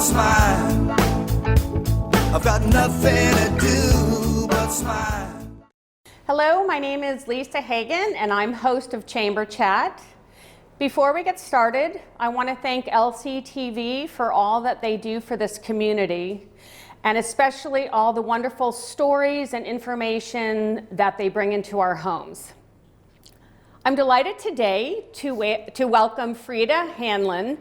smile. I've got nothing to do but smile. Hello, my name is Lisa Hagen and I'm host of Chamber Chat. Before we get started, I want to thank LCTV for all that they do for this community, and especially all the wonderful stories and information that they bring into our homes. I'm delighted today to welcome Frida Hanlon,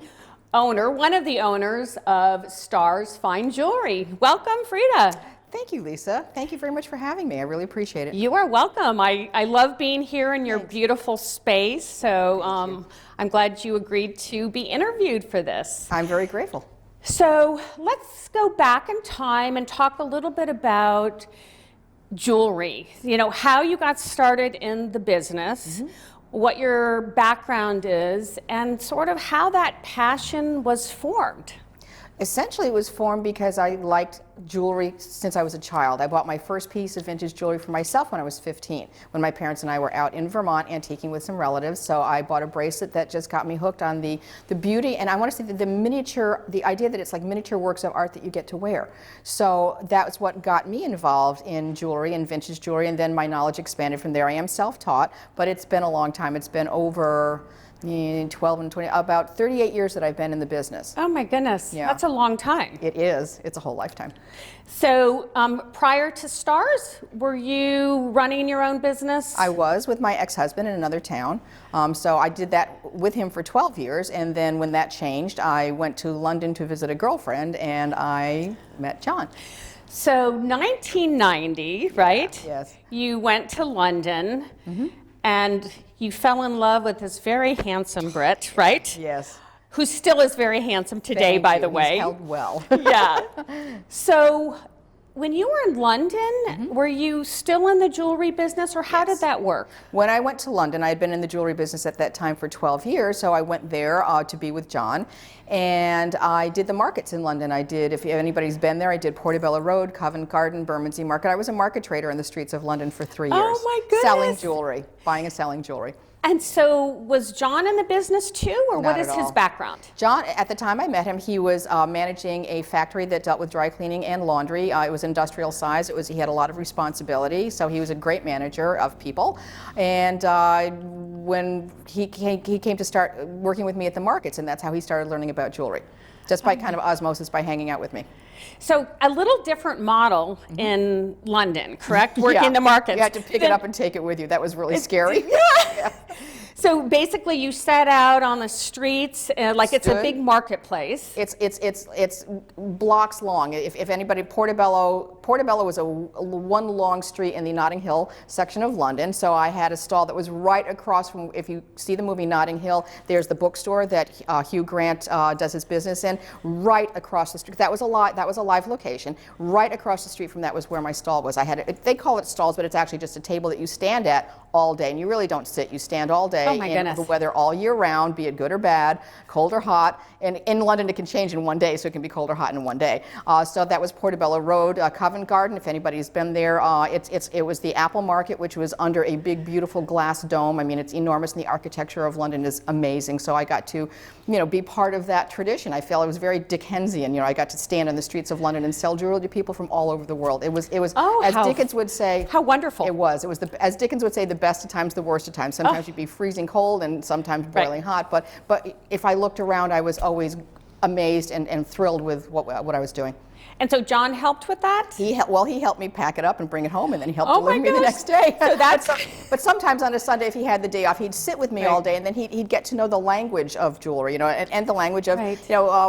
one of the owners of Stars Fine Jewelry. Welcome, Frida. Thank you, Lisa. Thank you very much for having me. I really appreciate it. You are welcome. I love being here in your beautiful space, so I'm glad you agreed to be interviewed for this. I'm very grateful. So let's go back in time and talk a little bit about jewelry. You know, how you got started in the business, what your background is, and sort of how that passion was formed. Essentially, it was formed because I liked jewelry since I was a child. I bought my first piece of vintage jewelry for myself when I was 15, when my parents and I were out in Vermont antiquing with some relatives. So I bought a bracelet that just got me hooked on the beauty, and I want to say that the miniature, the idea that it's like miniature works of art that you get to wear. So that's what got me involved in jewelry and vintage jewelry, and then my knowledge expanded from there. I am self-taught, but it's been a long time. It's been over 12 and 20, about 38 years that I've been in the business. Oh my goodness, Yeah. That's a long time. It is. It's a whole lifetime. So prior to Stars, were you running your own business? I was with my ex-husband in another town. So I did that with him for 12 years, and then when that changed, I went to London to visit a girlfriend, and I met John. So 1990, right? Yes. You went to London, and you fell in love with this very handsome Brit, right? Yes. Who still is very handsome today, Thank by you. the way. He's held well. Yeah. So when you were in London, were you still in the jewelry business, or how did that work? When I went to London, I had been in the jewelry business at that time for 12 years, so I went there to be with John. And I did the markets in London. I did, if anybody's been there, I did Portobello Road, Covent Garden, Bermondsey Market. I was a market trader in the streets of London for 3 years. Oh my goodness. Selling jewelry, buying and selling jewelry. And so was John in the business too, or Not what at is his all. background? John, at the time I met him, he was managing a factory that dealt with dry cleaning and laundry. It was industrial size. He had a lot of responsibility, so he was a great manager of people. And when he came to start working with me at the markets, and that's how he started learning about jewelry, just by kind of osmosis, by hanging out with me. So a little different model in London, correct? Working the markets. You had to pick it up and take it with you. That was really scary. Yeah. So basically, you set out on the streets like it's a big marketplace. It's blocks long. If anybody, Portobello was one long street in the Notting Hill section of London. So I had a stall that was right across from, if you see the movie Notting Hill, there's the bookstore that Hugh Grant does his business in. Right across the street. That was a live location. Right across the street from that was where my stall was. They call it stalls, but it's actually just a table that you stand at all day, and you really don't sit. You stand all day. Oh my goodness. The weather all year round, be it good or bad, cold or hot. And in London, it can change in one day, so it can be cold or hot in one day. So that was Portobello Road, Covent Garden. If anybody's been there, it was the Apple Market, which was under a big, beautiful glass dome. I mean, it's enormous, and the architecture of London is amazing. So I got to, be part of that tradition. I felt it was very Dickensian. I got to stand on the streets of London and sell jewelry to people from all over the world. It was, as Dickens would say. How wonderful! It was, as Dickens would say, the best of times, the worst of times. Sometimes you'd be freezing cold, and sometimes boiling hot. But if I looked around, I was always amazed and thrilled with what I was doing. And so John helped with that? He helped me pack it up and bring it home, and then he helped deliver me the next day. So that's but sometimes on a Sunday, if he had the day off, he'd sit with me all day, and then he'd get to know the language of jewelry, and the language of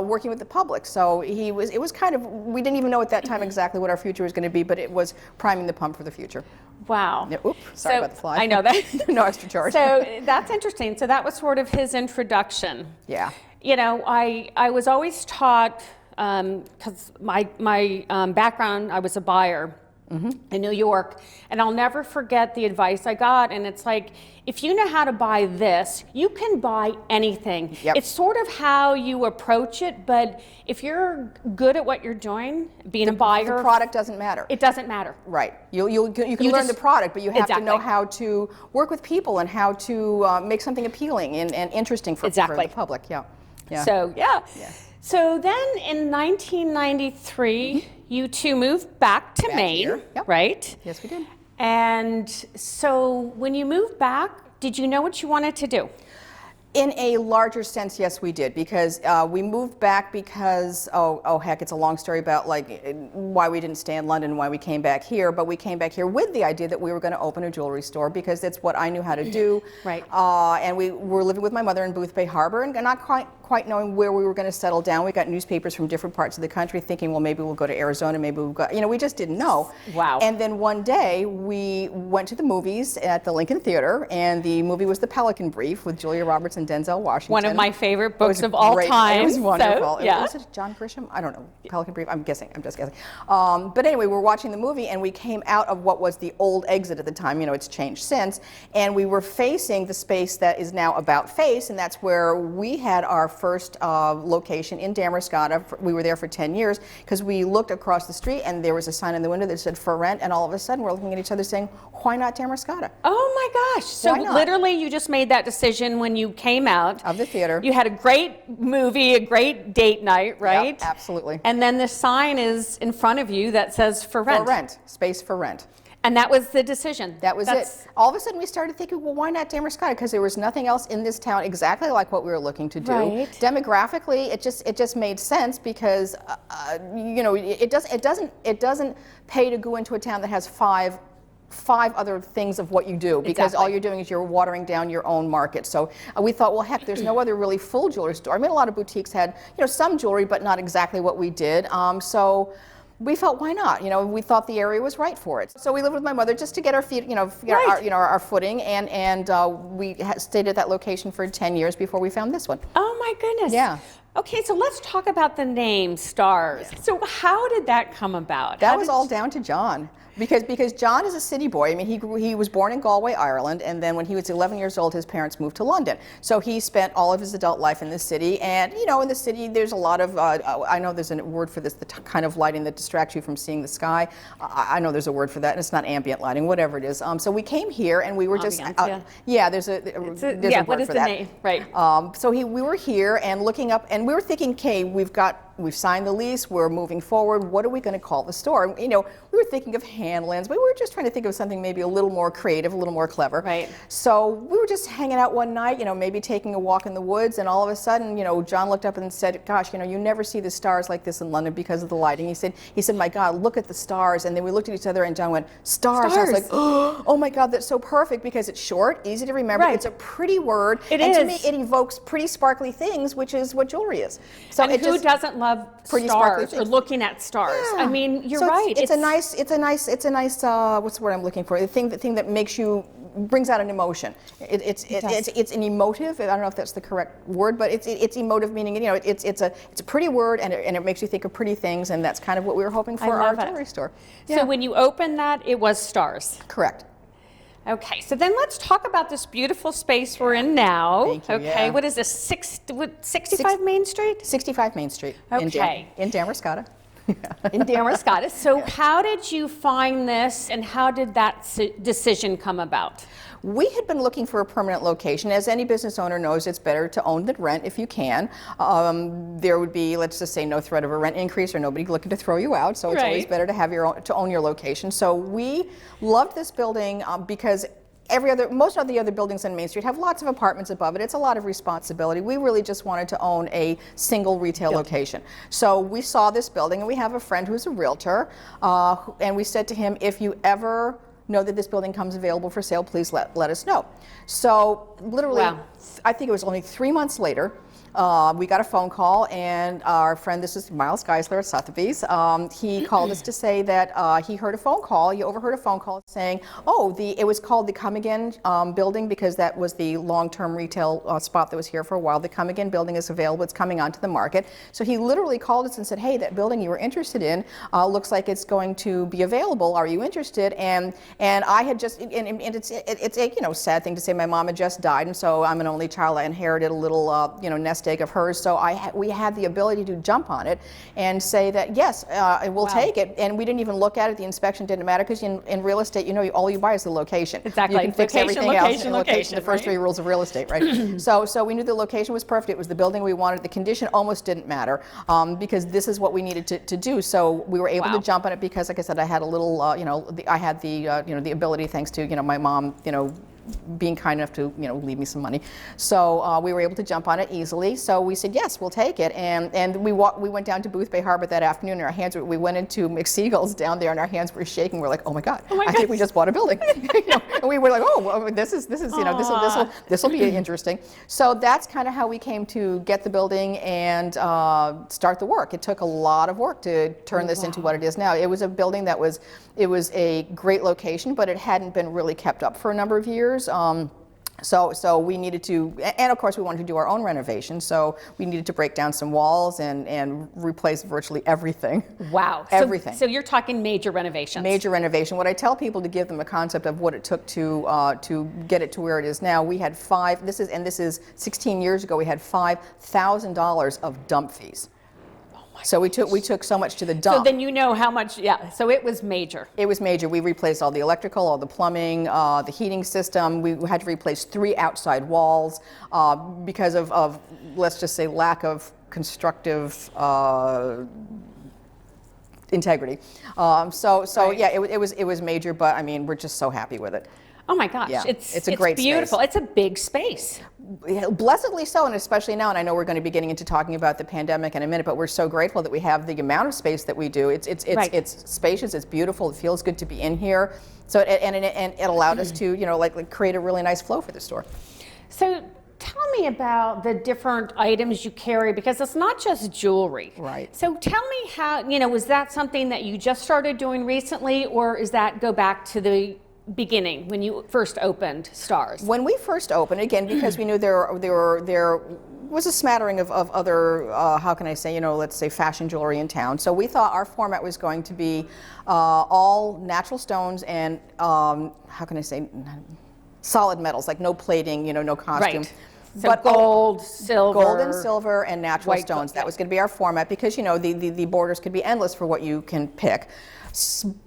working with the public. So it was kind of, we didn't even know at that time exactly what our future was going to be, but it was priming the pump for the future. Wow. Yeah, oops, sorry about the fly. I know that. No extra charge. So that's interesting. So that was sort of his introduction. Yeah. I was always taught, because my background, I was a buyer in New York, and I'll never forget the advice I got, and it's like, if you know how to buy this, you can buy anything. Yep. It's sort of how you approach it, but if you're good at what you're doing, being a buyer, the product doesn't matter. It doesn't matter. Right. You can learn the product, but you have to know how to work with people and how to make something appealing and interesting for the public. Yeah. So, yeah. So then in 1993, you two moved back to Back Maine, here. Yep. right? Yes, we did. And so when you moved back, did you know what you wanted to do? In a larger sense, yes, we did, because we moved back because, oh heck, it's a long story about why we didn't stay in London, why we came back here, but we came back here with the idea that we were going to open a jewelry store because that's what I knew how to do. Right. And we were living with my mother in Boothbay Harbor and not quite knowing where we were going to settle down. We got newspapers from different parts of the country thinking, well, maybe we'll go to Arizona, maybe we'll go, we just didn't know. Wow. And then one day we went to the movies at the Lincoln Theater, and the movie was The Pelican Brief with Julia Roberts and Denzel Washington. One of my favorite It books was of all great. time. It was wonderful. So, yeah. Was it John Grisham? I don't know. Pelican Brief? I'm just guessing. But anyway, we're watching the movie, and we came out of what was the old exit at the time. It's changed since. And we were facing the space that is now About Face, and that's where we had our first location in Damariscotta. We were there for 10 years because we looked across the street, and there was a sign in the window that said for rent, and all of a sudden we're looking at each other saying, why not Damariscotta? Oh my gosh. So Why not? literally you just made that decision when you came out Of the theater. You had a great movie, a great date night, right? Yep, absolutely. And then the sign is in front of you that says for rent. For rent. Space for rent. And that was the decision. That was it. All of a sudden we started thinking, well, why not Damariscotta? Because there was nothing else in this town exactly like what we were looking to do. Right. Demographically, it just made sense because it doesn't pay to go into a town that has five other things of what you do, because all Exactly. you're doing is you're watering down your own market. So we thought, well, heck, there's no other really full jewelry store. I mean, a lot of boutiques had some jewelry, but not exactly what we did. So we felt, why not? We thought the area was right for it. So we lived with my mother just to get our feet, Right. our footing, and we stayed at that location for 10 years before we found this one. Oh my goodness. Yeah. Okay, so let's talk about the name Stars. So how did that come about? That was all down to John. Because John is a city boy. I mean, he was born in Galway, Ireland, and then when he was 11 years old, his parents moved to London. So he spent all of his adult life in the city. And in the city, there's a lot of I know there's a word for this, the kind of lighting that distracts you from seeing the sky. I know there's a word for that, and it's not ambient lighting, whatever it is. So we came here, and we were just Ambiance, yeah. There's a yeah, word what is for the that. name? Right. So we were here and looking up, and we were thinking, okay, we've signed the lease, we're moving forward, what are we going to call the store? And, we were thinking of Hanlon's, but we were just trying to think of something maybe a little more creative, a little more clever. Right. So we were just hanging out one night, maybe taking a walk in the woods, and all of a sudden, John looked up and said, gosh, you never see the stars like this in London because of the lighting. He said, my God, look at the stars. And then we looked at each other, and John went, stars. I was like, oh my God, that's so perfect, because it's short, easy to remember. Right. It's a pretty word. It and is. to me, it evokes pretty sparkly things, which is what jewelry is. So And who doesn't love pretty sparkly stars or things. looking at stars? Yeah. I mean, you're So right. It's a nice. What's the word I'm looking for? The thing that makes you brings out an emotion. It's an emotive. I don't know if that's the correct word, but it's emotive, meaning it's a pretty word, and it makes you think of pretty things, and that's kind of what we were hoping for our jewelry store. So when you opened that, it was stars. Correct. Okay, so then let's talk about this beautiful space we're in now. Thank you, Okay, yeah. what is this, 65 Main Street? 65 Main Street. Okay. In Damariscotta. In Damariscotta. So how did you find this, and how did that decision come about? We had been looking for a permanent location. As any business owner knows, it's better to own than rent if you can. There would be, let's just say, no threat of a rent increase or nobody looking to throw you out. So it's always Right. better to have to own your location. So we loved this building because most of the other buildings on Main Street have lots of apartments above it. It's a lot of responsibility. We really just wanted to own a single retail location. So we saw this building, and we have a friend who's a realtor, and we said to him, if you ever know that this building comes available for sale, please let us know. So literally, Wow. I think it was only 3 months later, we got a phone call, and our friend, this is Miles Geisler at Sotheby's, he called us to say that he overheard a phone call saying, it was called the Come Again building, because that was the long-term retail spot that was here for a while. The Come Again building is available, it's coming onto the market. So he literally called us and said, hey, that building you were interested in looks like it's going to be available. Are you interested? And I had just, and it's a sad thing to say, my mom had just died, and so I'm an only child. I inherited a little nest mistake of hers. So we had the ability to jump on it and say that yes, we'll take it. And we didn't even look at it. The inspection didn't matter because in real estate, all you buy is the location. Exactly. You can fix Location, everything else. location, And location, the first right? 3 rules of real estate, right? so we knew the location was perfect. It was the building we wanted. The condition almost didn't matter because this is what we needed to do. So we were able to jump on it because, like I said, I had a little, I had the ability, thanks to my mom, being kind enough to leave me some money. So we were able to jump on it easily. So we said yes, we'll take it. And we went down to Booth Bay Harbor that afternoon. And we went into McSiegel's down there, and our hands were shaking. We're like, oh my God, I think we just bought a building. And we were like, oh, well, this is this will be interesting. So that's kind of how we came to get the building and start the work. It took a lot of work to turn this into what it is now. It was a building that was a great location, but it hadn't been really kept up for a number of years. So we needed to, and of course we wanted to do our own renovation, so we needed to break down some walls and replace virtually everything. Wow. Everything. So you're talking major renovations. Major renovation. What I tell people to give them a concept of what it took to get it to where it is now, we had this is 16 years ago, we had $5,000 of dump fees. So we took so much to the dump. So then you know how much, so it was major. It was major. We replaced all the electrical, all the plumbing, the heating system. We had to replace 3 outside walls because of, let's just say, lack of constructive integrity. Yeah, it was major, but I mean, we're just so happy with it. Oh my gosh, Yeah, it's a great beautiful. space. It's a big space. Blessedly so, and especially now, and I know we're going to be getting into talking about the pandemic in a minute, but we're so grateful that we have the amount of space that we do. It's spacious, it's beautiful, it feels good to be in here. So it allowed us to like create a really nice flow for the store. So tell me about the different items you carry, because it's not just jewelry. Right. So tell me how, was that something that you just started doing recently, or is that go back to the beginning when you first opened Stars? When we first opened, again, because we knew there was a smattering of other, how can I say, let's say fashion jewelry in town. So we thought our format was going to be all natural stones and, how can I say, solid metals, like no plating, no costume. Right. So but gold, silver. Gold and silver and natural white stones. That was going to be our format because, the borders could be endless for what you can pick.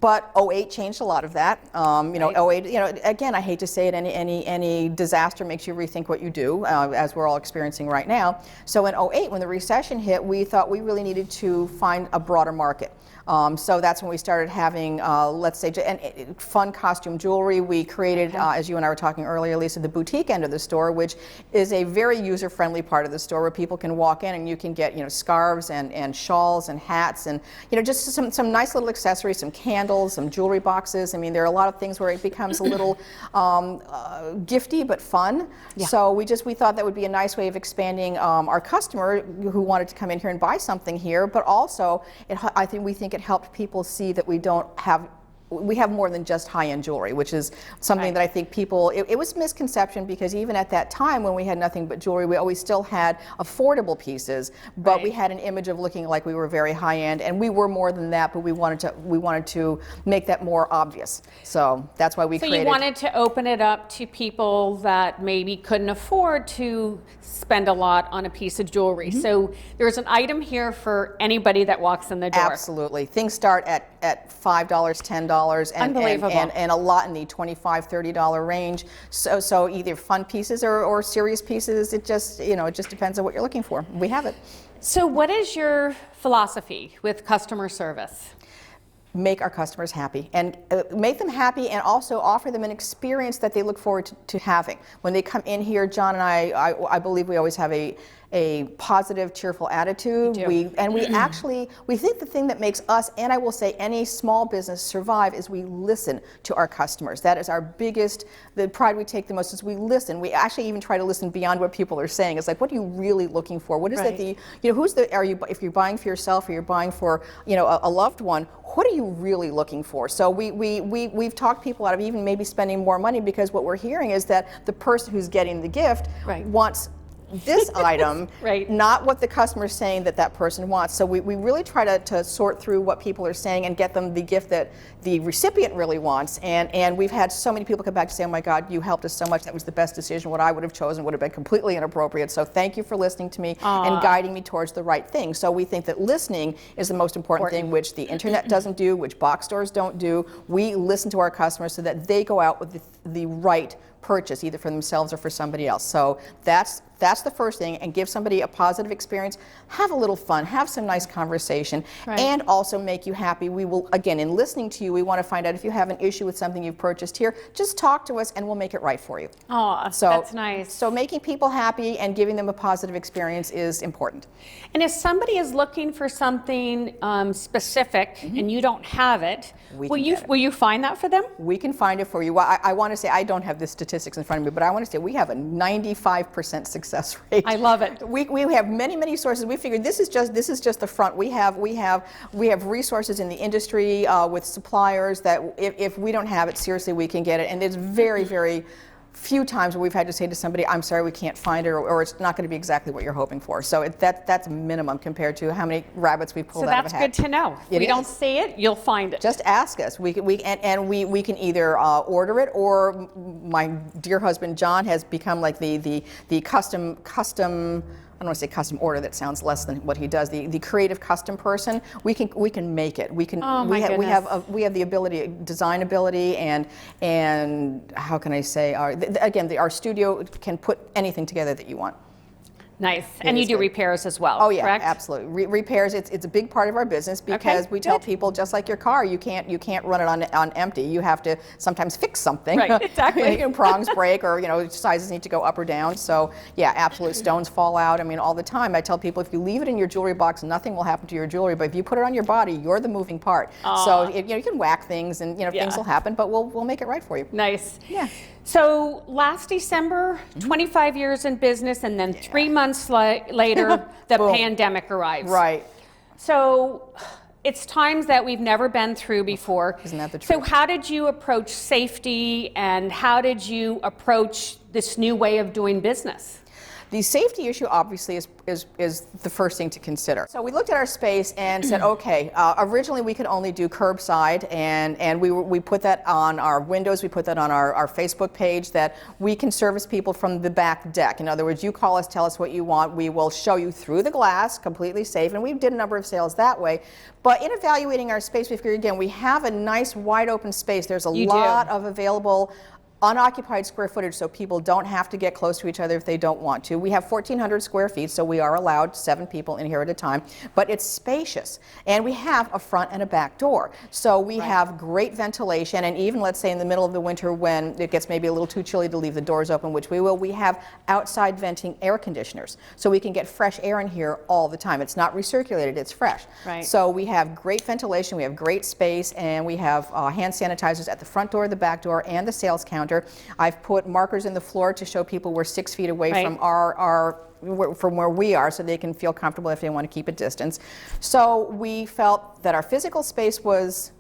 But 08 changed a lot of that. Right. 08, again, I hate to say it, any disaster makes you rethink what you do, as we're all experiencing right now. So in 08, when the recession hit, we thought we really needed to find a broader market. So that's when we started having, let's say, fun costume jewelry. We created, as you and I were talking earlier, Lisa, the boutique end of the store, which is a very user-friendly part of the store where people can walk in and you can get, scarves and shawls and hats and, just some nice little accessories, some candles, some jewelry boxes. I mean, there are a lot of things where it becomes a little gifty but fun. Yeah. So we thought that would be a nice way of expanding our customer who wanted to come in here and buy something here, but also we think it helped people see that we have more than just high-end jewelry, which is something that I think people, it was a misconception because even at that time when we had nothing but jewelry, we always still had affordable pieces, but we had an image of looking like we were very high-end, and we were more than that, but we wanted to make that more obvious. So that's why we created. So you wanted to open it up to people that maybe couldn't afford to spend a lot on a piece of jewelry. Mm-hmm. So there's an item here for anybody that walks in the door. Absolutely. Things start at $5, $10, and a lot in the $25, $30 range. So either fun pieces or serious pieces. It just depends on what you're looking for. We have it. So what is your philosophy with customer service? Make our customers happy and make them happy, and also offer them an experience that they look forward to having. When they come in here, John and I believe we always have a positive, cheerful attitude. We actually think the thing that makes us, and I will say any small business, survive is we listen to our customers. That is our biggest, the pride we take the most is we listen. We actually even try to listen beyond what people are saying. It's like, what are you really looking for? What is it if you're buying for yourself or you're buying for, a loved one, what are you really looking for? So we've talked people out of even maybe spending more money, because what we're hearing is that the person who's getting the gift wants this item, Right. not what the customer's saying that that person wants. So we really try to sort through what people are saying and get them the gift that the recipient really wants. And we've had so many people come back to say, oh my God, you helped us so much. That was the best decision. What I would have chosen would have been completely inappropriate. So thank you for listening to me and guiding me towards the right thing. So we think that listening is the most important thing, which the internet doesn't do, which box stores don't do. We listen to our customers so that they go out with the right purchase, either for themselves or for somebody else. So that's the first thing, and give somebody a positive experience. Have a little fun, have some nice conversation, Right. and also make you happy. We will, again, in listening to you, we want to find out if you have an issue with something you've purchased here, just talk to us and we'll make it right for you. Oh, So that's nice. So making people happy and giving them a positive experience is important. And if somebody is looking for something specific and you don't have it, We will can you get it. will you find that for them? We can find it for you. Well, I want to say, I don't have the statistics in front of me, but I want to say we have a 95% success rate. I love it. We have many sources. We figured this is just the front. We have resources in the industry with suppliers that if we don't have it, seriously, we can get it. And there's very few times where we've had to say to somebody, I'm sorry, we can't find it, or it's not going to be exactly what you're hoping for. So that's a minimum compared to how many rabbits we pulled So out of that's a hat. good to know. If It we don't is. see it, you'll find it. Just ask us. We can either order it, or my dear husband John has become like the custom. I don't want to say custom order. That sounds less than what he does. The creative custom person. We can make it. We can. Oh, my we have the ability, design ability, and how can I say? Our studio can put anything together that you want. Nice. And you is do good. repairs as well, Oh yeah, correct? absolutely. Repairs. It's a big part of our business because Okay, we tell good. people, just like your car, you can't run it on empty. You have to sometimes fix something. Right, exactly. Prongs break, or sizes need to go up or down. So yeah, absolutely. Stones fall out. I mean, all the time. I tell people, if you leave it in your jewelry box, nothing will happen to your jewelry. But if you put it on your body, you're the moving part. So you can whack things, and Yeah. things will happen. But we'll make it right for you. Nice. Yeah. So last December, 25 years in business, and then 3 months later, the Boom. pandemic arrives. Right. So it's times that we've never been through before. Isn't that the So truth? how did you approach safety, and how did you approach this new way of doing business? The safety issue obviously is the first thing to consider. So we looked at our space and said, okay, originally we could only do curbside, and we put that on our windows, we put that on our Facebook page, that we can service people from the back deck. In other words, you call us, tell us what you want, we will show you through the glass, completely safe, and we did a number of sales that way. But in evaluating our space, we figured, again, we have a nice wide open space. There's a You do. lot of available unoccupied square footage, so people don't have to get close to each other if they don't want to. We have 1,400 square feet, so we are allowed 7 people in here at a time, but it's spacious. And we have a front and a back door. So we have great ventilation, and even, let's say, in the middle of the winter when it gets maybe a little too chilly to leave the doors open, which we will, we have outside venting air conditioners. So we can get fresh air in here all the time. It's not recirculated, it's fresh. Right. So we have great ventilation, we have great space, and we have hand sanitizers at the front door, the back door, and the sales counter. I've put markers in the floor to show people we're 6 feet away Right. from where we are, so they can feel comfortable if they want to keep a distance. So we felt that our physical space was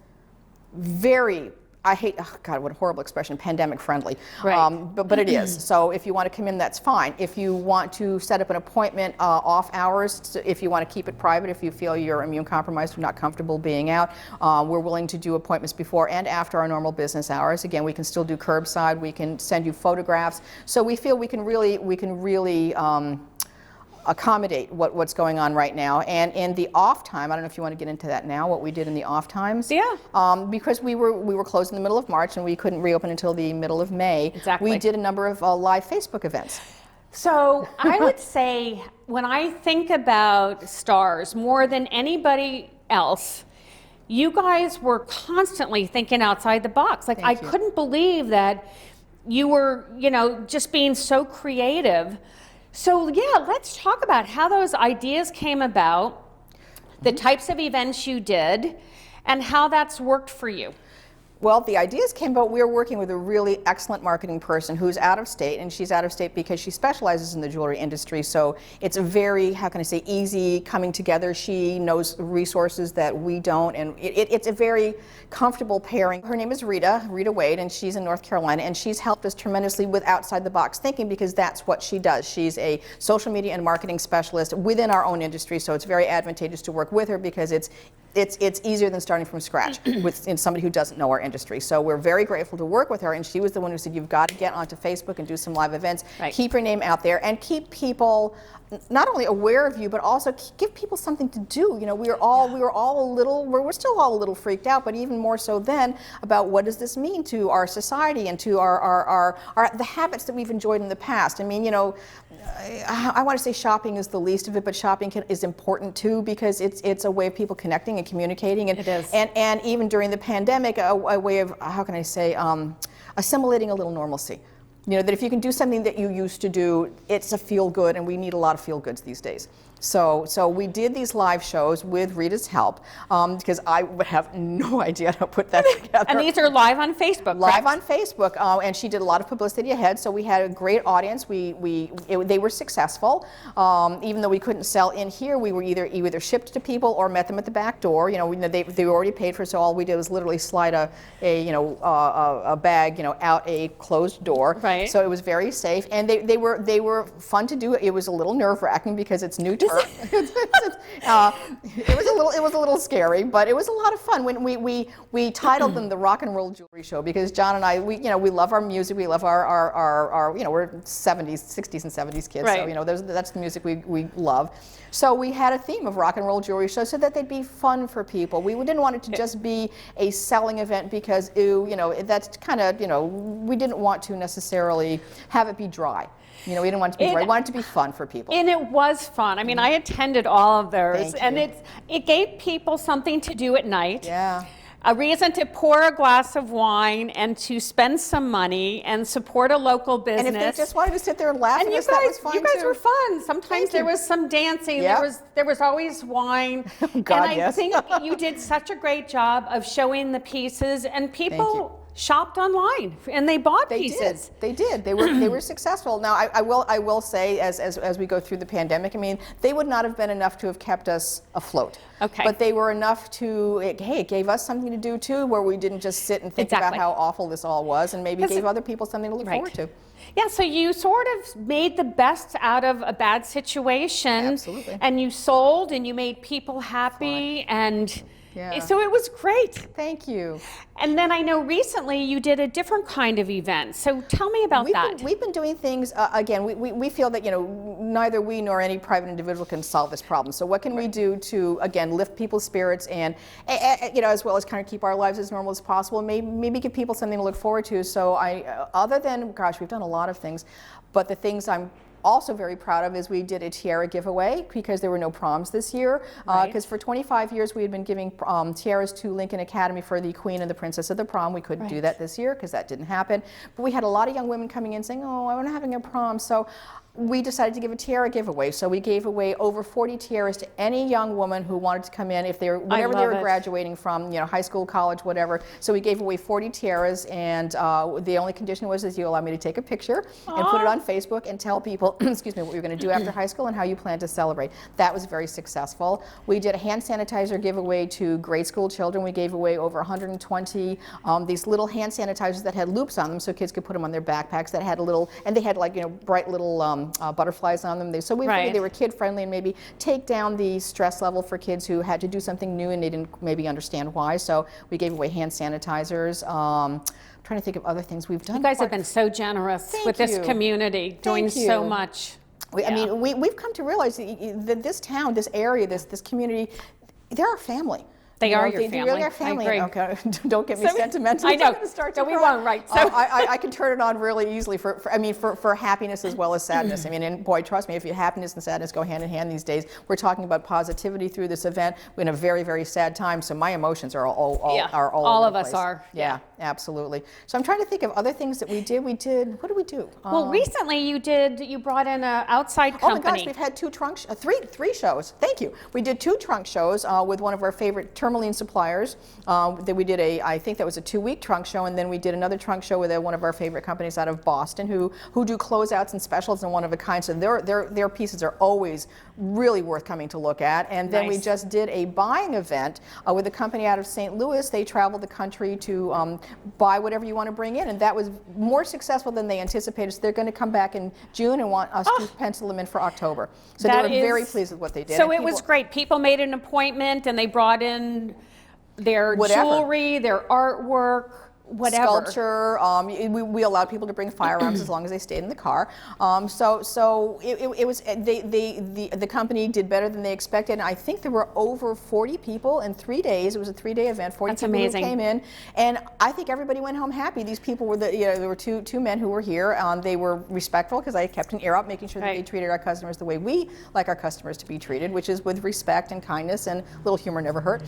very, oh God, what a horrible expression, pandemic friendly. Right. But it is. So if you want to come in, that's fine. If you want to set up an appointment off hours, if you want to keep it private, if you feel you're immune compromised or not comfortable being out, we're willing to do appointments before and after our normal business hours. Again, we can still do curbside. We can send you photographs. So we feel we can really accommodate what's going on right now. And in the off time, I don't know if you want to get into that now, what we did in the off times. Yeah. Because we were closed in the middle of March and we couldn't reopen until the middle of May. Exactly. We did a number of live Facebook events. So I would say, when I think about stars more than anybody else, you guys were constantly thinking outside the box. Like, I Thank you. couldn't believe that you were, just being so creative. So yeah, let's talk about how those ideas came about, the types of events you did, and how that's worked for you. Well, the ideas came about. We were working with a really excellent marketing person who's out of state, and she's out of state because she specializes in the jewelry industry. So it's a very, how can I say, easy coming together. She knows resources that we don't, and it's a very comfortable pairing. Her name is Rita Wade, and she's in North Carolina, and she's helped us tremendously with outside the box thinking because that's what she does. She's a social media and marketing specialist within our own industry, so it's very advantageous to work with her because it's easier than starting from scratch with somebody who doesn't know our industry. So we're very grateful to work with her, and she was the one who said, you've got to get onto Facebook and do some live events, keep your name out there, and keep people not only aware of you, but also give people something to do. You know, we were still all a little freaked out, but even more so then about what does this mean to our society and to the habits that we've enjoyed in the past. I mean, you know, I want to say shopping is the least of it, but shopping is important too because it's a way of people connecting and communicating. And, it is. And even during the pandemic, a way of, how can I say, assimilating a little normalcy. You know, that if you can do something that you used to do, it's a feel good, and we need a lot of feel goods these days. So we did these live shows with Rita's help because I would have no idea how to put that together. And these are live on Facebook, Live correct? on Facebook, and she did a lot of publicity ahead, so we had a great audience. They were successful. Even though we couldn't sell in here, we were either shipped to people or met them at the back door. You know, they were already paid for, so all we did was literally slide a bag, you know, out a closed door. Right. So it was very safe, and they were fun to do. It was a little nerve-wracking because it's new turf. It was a little scary, but it was a lot of fun. When we titled them the Rock and Roll Jewelry Show because John and I, we love our music, we love our you know, we're 70s, 60s and 70s kids, right. so you know that's the music we love. So we had a theme of Rock and Roll Jewelry Show so that they'd be fun for people. We didn't want it to just be a selling event because you know, that's kind of, you know, we didn't want to necessarily have it be dry. You know, we didn't want it to be dry. We wanted it to be fun for people. And it was fun. I mean, I attended all of those, Thank and you. it gave people something to do at night. Yeah. A reason to pour a glass of wine and to spend some money and support a local business. And if they just wanted to sit there and laugh and at you us, that was guys, fine you guys too. were fun. Sometimes Thank there you. was some dancing. Yep. There was always wine. Oh, God, and I yes. think you did such a great job of showing the pieces, and people you. shopped online and they bought They pieces. did. They did. They were successful. Now I will say as we go through the pandemic, I mean, they would not have been enough to have kept us afloat. Okay. But they were enough to it gave us something to do too, where we didn't just sit and think about Exactly. how awful this all was, and maybe gave other people something to look forward to. Yeah, so you sort of made the best out of a bad situation. Absolutely. And you sold and you made people happy, and Yeah. so it was great. Thank you. And then I know recently you did a different kind of event. So tell me about that. We've been doing things, again, we feel that, you know, neither we nor any private individual can solve this problem. So what can we do to, again, lift people's spirits and, you know, as well as kind of keep our lives as normal as possible, maybe give people something to look forward to. So other than, gosh, we've done a lot of things, but the things I'm also very proud of is we did a tiara giveaway because there were no proms this year. Because for 25 years we had been giving tiaras to Lincoln Academy for the Queen and the Princess of the Prom. We couldn't do that this year because that didn't happen. But we had a lot of young women coming in saying, oh, I'm not having a prom. So we decided to give a tiara giveaway. So we gave away over 40 tiaras to any young woman who wanted to come in, if they were, whenever they love were it. graduating from, you know, high school, college, whatever. So we gave away 40 tiaras, and the only condition was that you allow me to take a picture and put it on Facebook and tell people, excuse me, what you're going to do after high school and how you plan to celebrate. That was very successful. We did a hand sanitizer giveaway to grade school children. We gave away over 120 these little hand sanitizers that had loops on them, so kids could put them on their backpacks. That had a little, and they had like, you know, bright little butterflies on them. So we figured they were kid friendly and maybe take down the stress level for kids who had to do something new and they didn't maybe understand why. So we gave away hand sanitizers. Trying to think of other things we've done. You guys have been so generous with this you. community, doing Thank so you. much. I mean, we've come to realize that this town, this area, this community, they're our family. They are your They family. really are I family. agree. Okay, don't get me So- sentimental. I know. I'm gonna start to No, we cry. won't, right. So- I can turn it on really easily for happiness as well as sadness. I mean, and boy, trust me, if happiness and sadness go hand in hand these days. We're talking about positivity through this event. We're in a very, very sad time, so my emotions are all all over of the us place. are. Yeah, absolutely. So I'm trying to think of other things that we did. What did we do? Well, recently you brought in an outside Oh company. my gosh, we've had three shows. Thank you. We did 2 trunk shows with one of our favorite Tourmaline Suppliers. That we did I think that was a 2-week trunk show, and then we did another trunk show with one of our favorite companies out of Boston who do closeouts and specials and one of a kind. So their pieces are always really worth coming to look at. And then we Nice. just did a buying event with a company out of St. Louis. They traveled the country to buy whatever you want to bring in, and that was more successful than they anticipated. So they're going to come back in June and want us to pencil them in for October. So they That were very is- pleased with what they did. So And it was people- great. People made an appointment and they brought in their Whatever. jewelry, their artwork, whatever. Sculpture. We allowed people to bring firearms as long as they stayed in the car. So it was the company did better than they expected. And I think there were over 40 people in 3 days. It was a 3-day event. 40 That's people amazing. who came in, and I think everybody went home happy. These people were there were two men who were here. They were respectful because I kept an ear out, making sure that they Right. treated our customers the way we like our customers to be treated, which is with respect and kindness, and a little humor never hurt.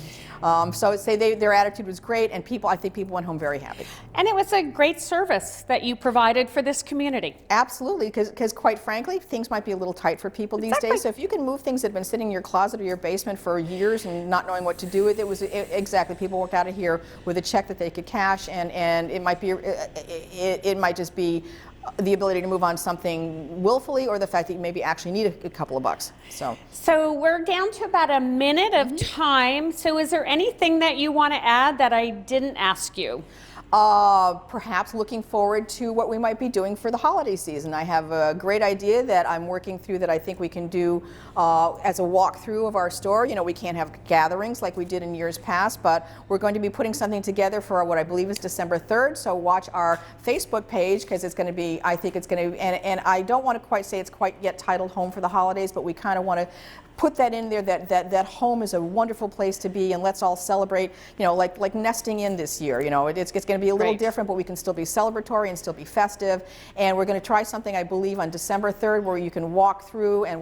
So I'd say their attitude was great, and I think people went home very happy. And it was a great service that you provided for this community. Absolutely, because quite frankly, things might be a little tight for people these Exactly. days. So if you can move things that have been sitting in your closet or your basement for years and not knowing what to do with exactly. People walked out of here with a check that they could cash, and it might be it might just be the ability to move on something willfully, or the fact that you maybe actually need a couple of bucks. So we're down to about a minute of time. So is there anything that you want to add that I didn't ask you? Perhaps looking forward to what we might be doing for the holiday season. I have a great idea that I'm working through that I think we can do as a walkthrough of our store. You know, we can't have gatherings like we did in years past, but we're going to be putting something together for what I believe is December 3rd. So watch our Facebook page, because it's going to be, I think it's going to, and I don't want to quite say it's quite yet titled Home for the Holidays, but we kind of want to put that in there, that home is a wonderful place to be, and let's all celebrate, you know, like nesting in this year. You know, it's going to be a little Right. different, but we can still be celebratory and still be festive. And we're going to try something, I believe, on December 3rd, where you can walk through, and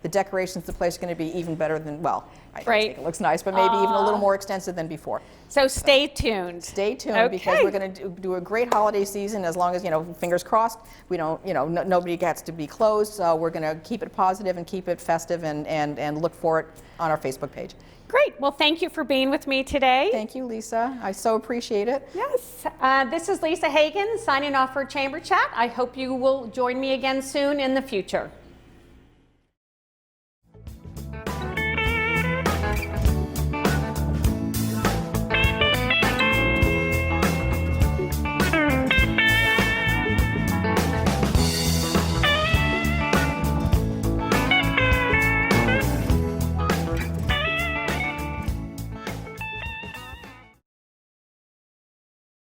the decorations of the place are going to be even better than, well, I Great. think it looks nice, but maybe even a little more extensive than before. So stay tuned. Stay tuned, because Okay. we're going to do a great holiday season, as long as, you know, fingers crossed, we don't, you know, nobody gets to be closed. So we're going to keep it positive and keep it festive, and look for it on our Facebook page. Great. Well, thank you for being with me today. Thank you, Lisa. I so appreciate it. Yes. This is Lisa Hagen signing off for Chamber Chat. I hope you will join me again soon in the future.